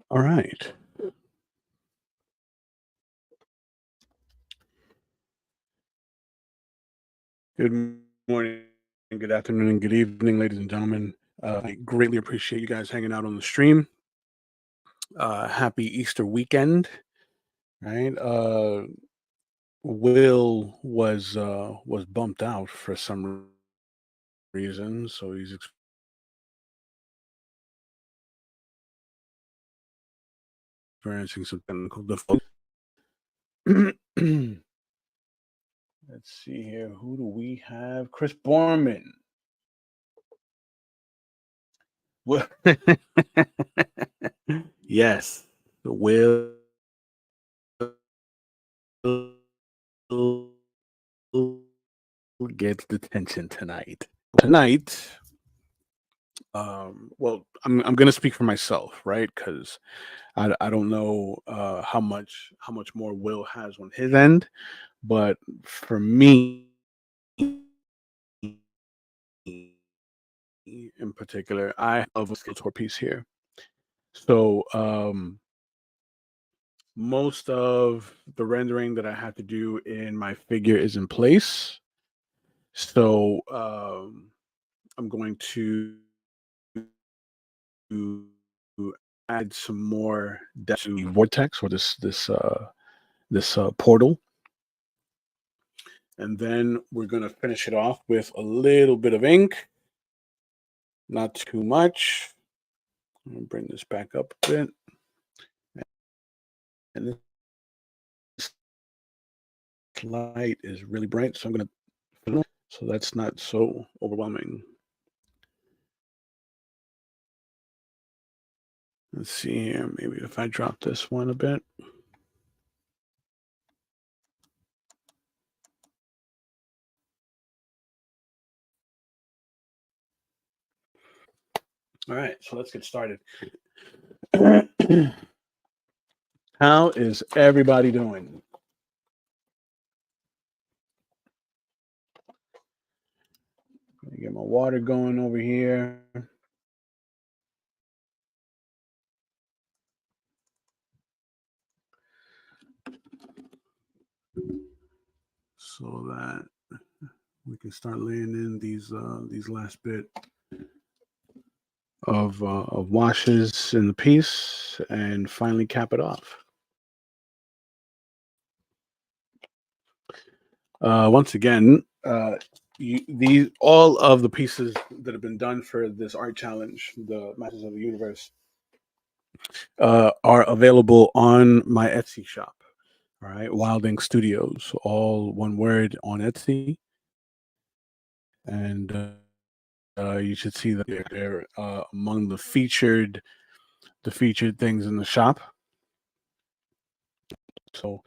All right. Good morning, good afternoon, and good evening, ladies and gentlemen. I greatly appreciate you guys hanging out on the stream. Happy Easter weekend, right? Will was bumped out for some reason, so he's experiencing some technical difficulties. Let's see here. Who do we have? Chris Borman. Well, yes, Will gets detention tonight. Tonight, well, I'm gonna speak for myself, right? Because I don't know how much more Will has on his end, but for me in particular, I have a Skeletor piece here. So most of the rendering that I have to do in my figure is in place. So I'm going to add some more depth to the vortex or this portal, and then we're going to finish it off with a little bit of ink, not too much. I'm going to bring this back up a bit, and this light is really bright, so I'm going to, so that's not so overwhelming. Let's see here, maybe if I drop this one a bit. All right, so let's get started. How is everybody doing? Let me get my water going over here. So that we can start laying in these last bit of washes in the piece and finally cap it off. Once again, these all of the pieces that have been done for this art challenge, the Masters of the Universe, are available on my Etsy shop. All right, Wilding Studios, all one word on Etsy, and you should see that they're among the featured things in the shop. So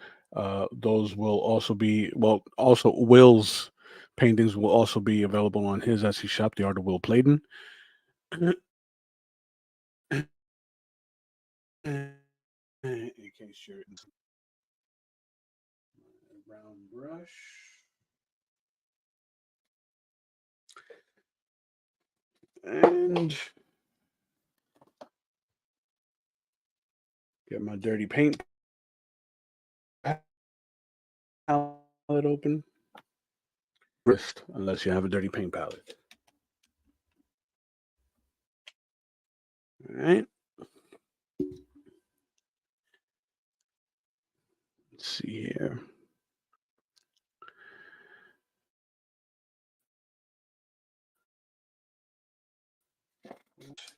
those will also be, well, also Will's paintings will also be available on his Etsy shop, The Art of Will Pladen. In case you're brown brush. And get my dirty paint palette open. Wrist, unless you have a dirty paint palette. All right. Let's see here.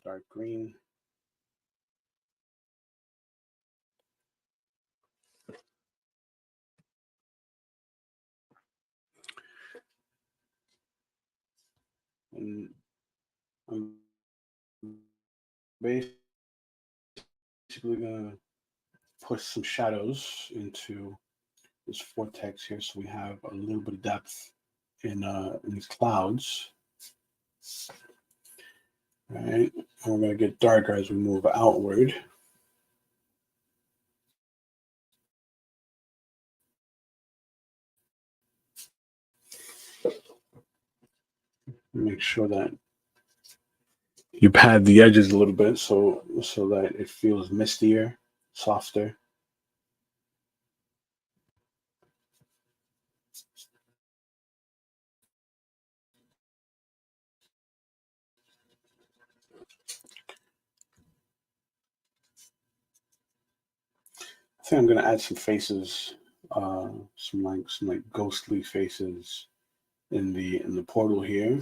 Dark green. And I'm basically gonna push some shadows into this vortex here, so we have a little bit of depth in these clouds. All right, and we're gonna get darker as we move outward. Make sure that you pad the edges a little bit so that it feels mistier, softer. I think I'm gonna add some faces, some like ghostly faces in the portal here.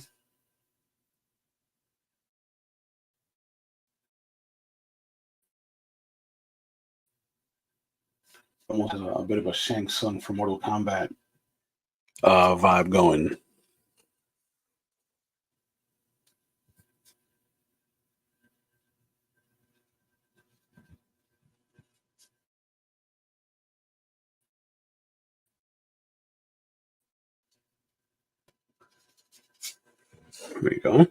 Almost a bit of a Shang Tsung from Mortal Kombat vibe going. There you go.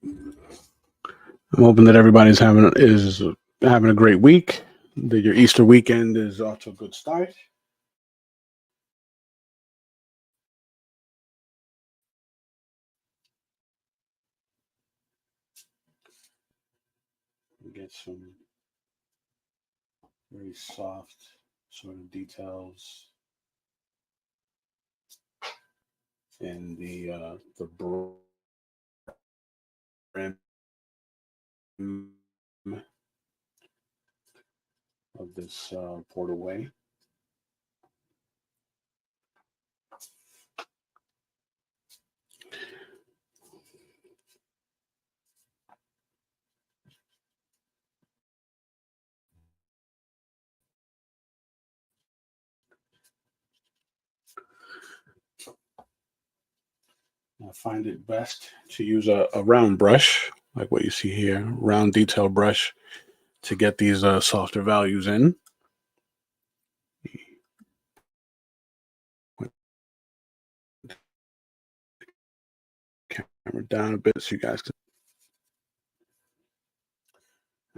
I'm hoping that everybody's having a great week. That your Easter weekend is off to a good start. Get some very soft sort of details in the brim of this portalway. I find it best to use a round brush, like what you see here, round detail brush, to get these softer values in. Camera down a bit so you guys can.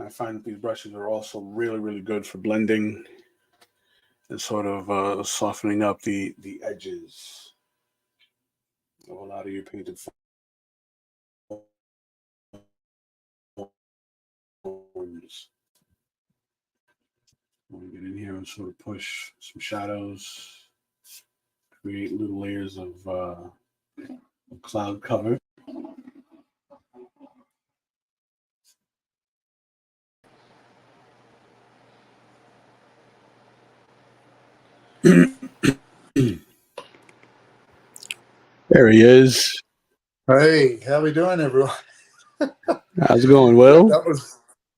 I find that these brushes are also really, really good for blending and sort of softening up the edges of a lot of your painted forms. I want to get in here and sort of push some shadows, create little layers of cloud cover. There he is. Hey, how we doing, everyone? How's it going, Will?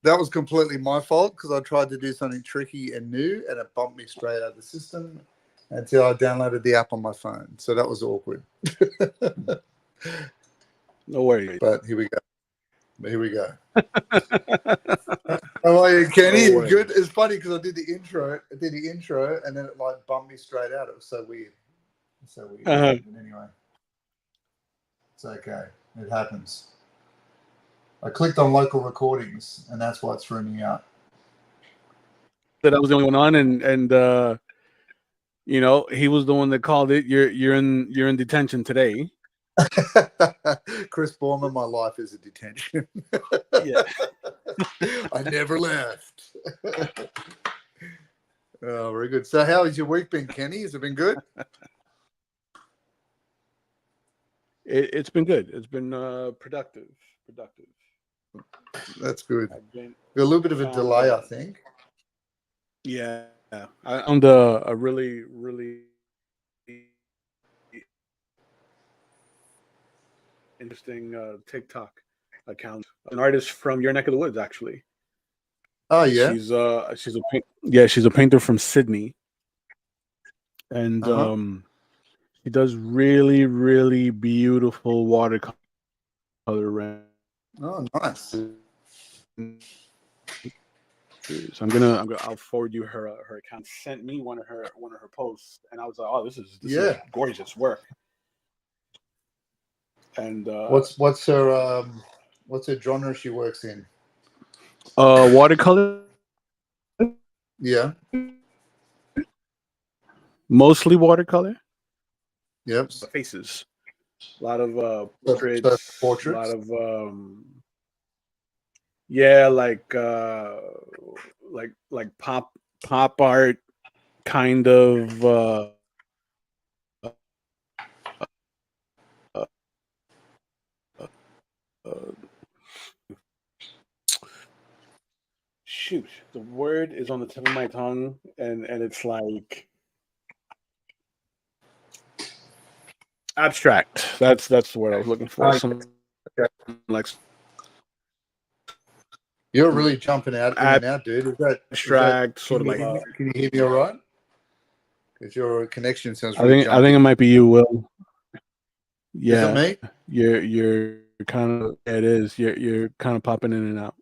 That was completely my fault because I tried to do something tricky and new, and it bumped me straight out of the system until I downloaded the app on my phone. So that was awkward. No worries. But here we go. How are you, Kenny? No Good. It's funny because I did the intro, and then it like bumped me straight out. It was so weird. Uh-huh. But anyway, it's okay. It happens. I clicked on local recordings, and that's why it threw me out. That I was the only one on, and he was the one that called it. You're in detention today. Chris Borman, my life is a detention. Yeah. I never left. Oh, very good. So how has your week been, Kenny? Has it been good? It's been good. It's been productive. That's good. Got a little bit of a delay, I think. Yeah. I found a really, really interesting TikTok account. An artist from your neck of the woods, actually. Oh yeah. She's a painter from Sydney, and she does really, really beautiful watercolor. Oh, nice. So I'll forward you her account. Sent me one of her posts, and I was like, oh, this is gorgeous work. And what's her genre she works in? Watercolor. Yeah. Mostly watercolor. Yep. Faces. A lot of So portraits, a lot portraits. of yeah, like pop art kind of uh, uh, shoot, the word is on the tip of my tongue, and it's like abstract. That's the word I was looking for. Okay. Some like You're some really jumping out in and out, dude. Is that? abstract sort Can of you like. hear me? Can you hear me all right? Because your connection sounds I really think it jumpy. might be you, Will. Is it Yeah, me? you're kind of it is. You're kind of popping in and out.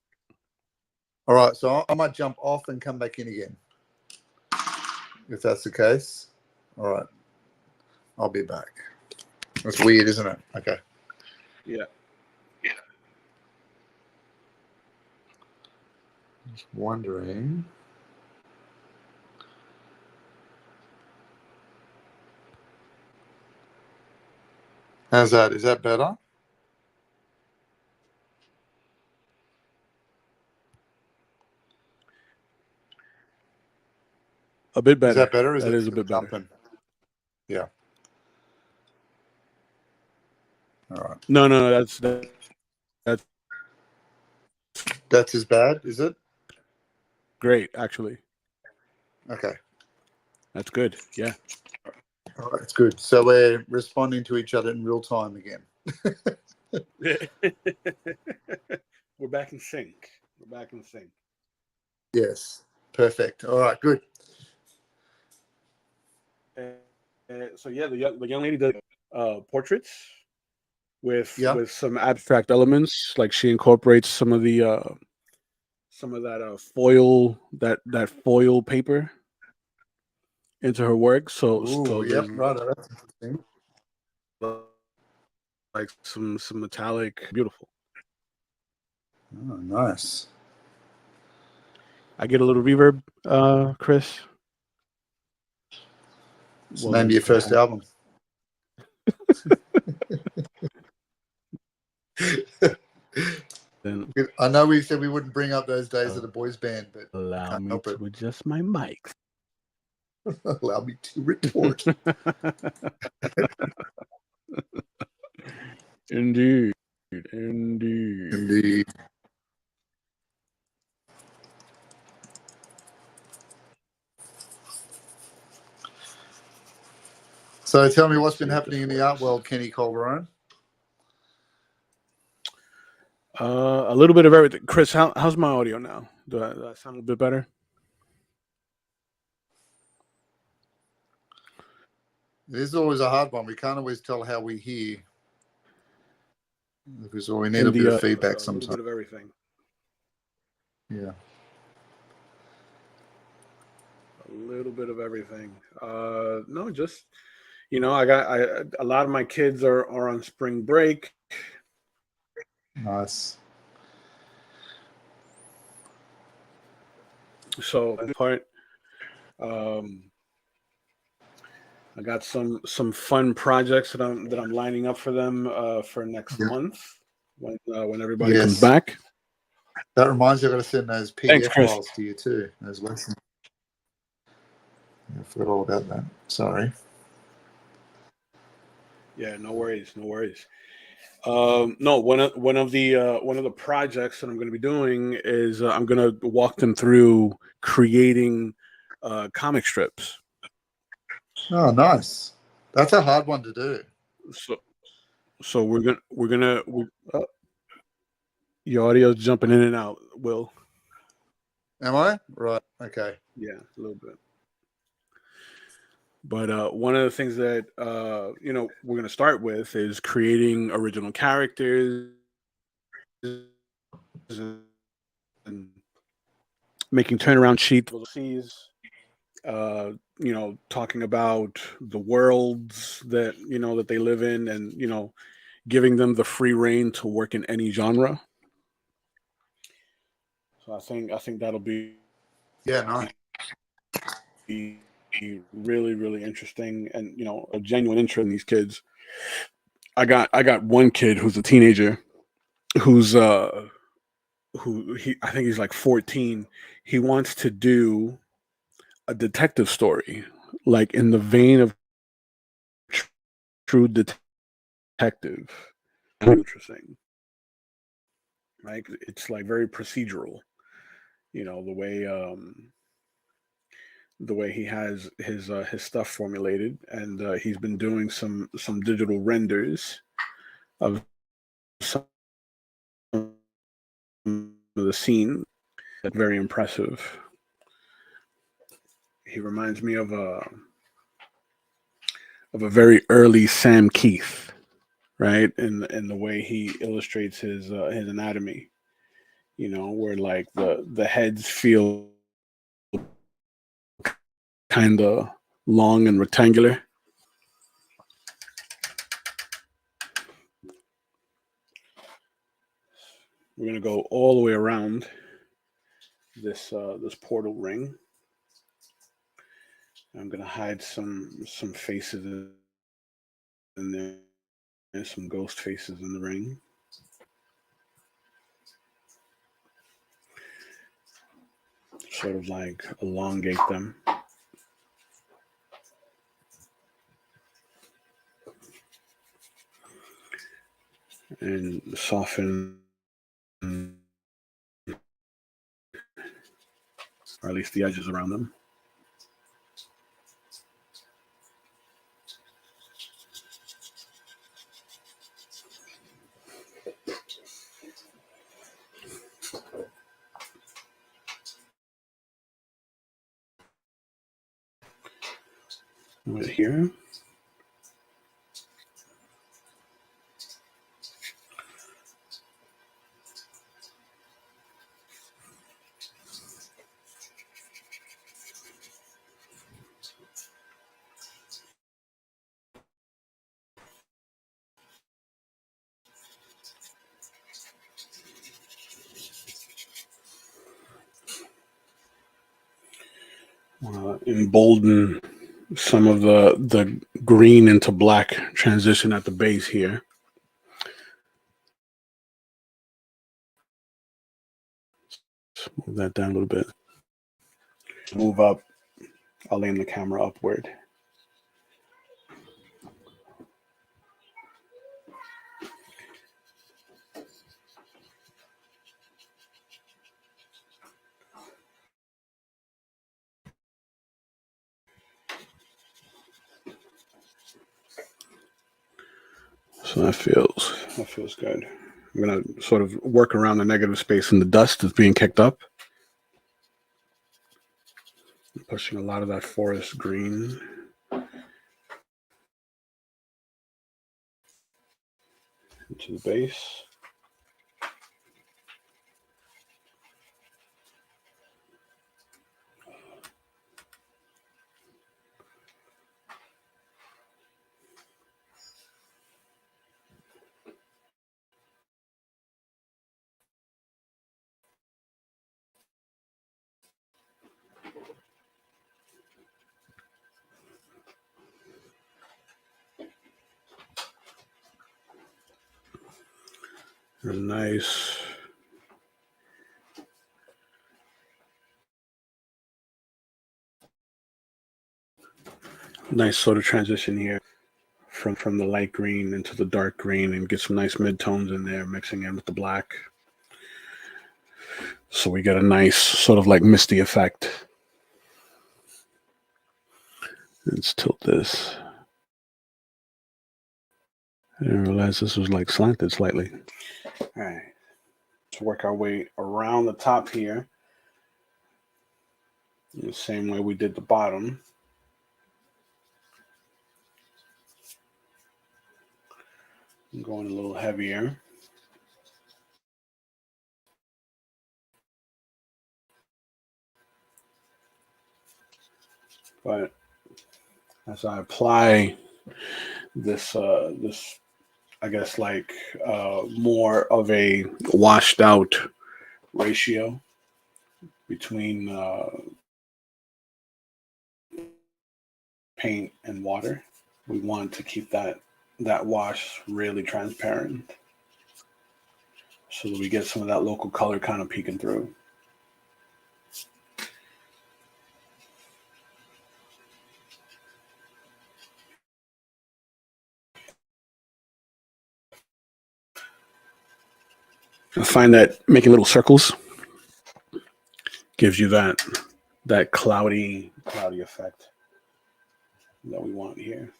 All right. So I might jump off and come back in again if that's the case. All right. I'll be back. That's weird, isn't it? Okay. Yeah. Just wondering. How's that? Is that better? A bit Is better. that better? Or is That it is a still bit better. jumping? Yeah. All right. No. That's That's as bad, is it? great. Actually, Okay. that's good. Yeah. All right. It's good. So we're responding to each other in real time again. We're back in sync. We're back in sync. Yes. Perfect. All right. Good. So yeah, the young lady does portraits Yeah. with some abstract elements. Like she incorporates some of that foil foil paper into her work. So Ooh. Yep. there's Right. That's interesting. like some metallic, beautiful. Oh, nice. I get a little reverb, Chris. It's the Well, name of then your first album. then I know we said we wouldn't bring up those days of the boys band, but I allow can't me help it. to adjust my mic. Allow me to retort. Indeed. Indeed. So tell me what's been happening in the art world, Kenny Colburn. A little bit of everything. Chris, how's my audio now? Do I sound a bit better? This is always a hard one. We can't always tell how we hear because we need In a bit the of feedback a little sometimes. bit of everything. Yeah. A little bit of everything. No, just I a lot of my kids are on spring break, Nice. so in part, I got some fun projects that I'm lining up for them for next Yeah. month when everybody comes Yes. back. That reminds me, I've got to send those Thanks, PDF Chris. files to you too. Those lessons. I forgot all about that. Sorry. Yeah, no worries, no worries. No, one of the projects that I'm going to be doing is I'm going to walk them through creating comic strips. Oh, nice. That's a hard one to do. So your audio's jumping in and out. Will. Am I? Right. Okay. Yeah, a little bit. But one of the things that we're going to start with is creating original characters and making turnaround sheets. Talking about the worlds that they live in, and giving them the free reign to work in any genre. So I think that'll be Yeah. Nice. really really interesting, and a genuine interest in these kids. I got one kid who's a teenager who's who he I think he's like 14. He wants to do a detective story, like in the vein of tr- True Detective. Interesting. Like it's like very procedural, the way he has his stuff formulated, and he's been doing some digital renders of some of the scene. That's very impressive. He reminds me of a very early Sam Keith, right? In the way he illustrates his anatomy, where like the heads feel kind of long and rectangular. We're gonna go all the way around this portal ring. I'm gonna hide some faces in there. There's some ghost faces in the ring. Sort of like elongate them. And soften, or at least the edges around them. Right here. Embolden some of the green into black transition at the base here. Let's move that down a little bit. Move up. I'll aim the camera upward. So that feels good. I'm gonna sort of work around the negative space and the dust that's being kicked up. I'm pushing a lot of that forest green into the base. A nice sort of transition here from the light green into the dark green, and get some nice midtones in there mixing in with the black, so we get a nice sort of like misty effect. Let's tilt this. I didn't realize this was like slanted slightly. All right, let's work our way around the top here in the same way we did the bottom. I'm going a little heavier. But as I apply this I guess like more of a washed out ratio between paint and water, we want to keep that that wash really transparent so that we get some of that local color kind of peeking through. I find that making little circles gives you that cloudy effect that we want here.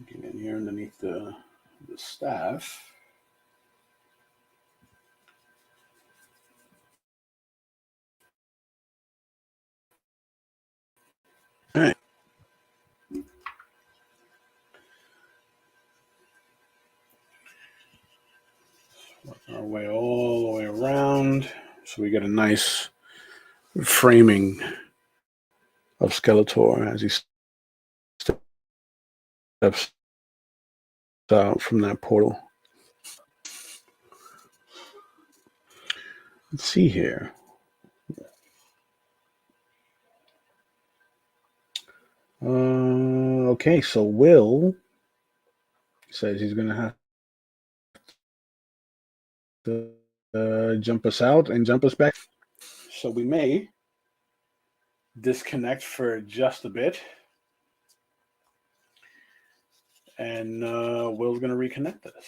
Get in here underneath the staff. All right. Work our way all the way around so we get a nice framing of Skeletor as he steps out from that portal. Let's see here. Okay, so Will says he's going to have to jump us out and jump us back. So we may disconnect for just a bit. And Will's going to reconnect us.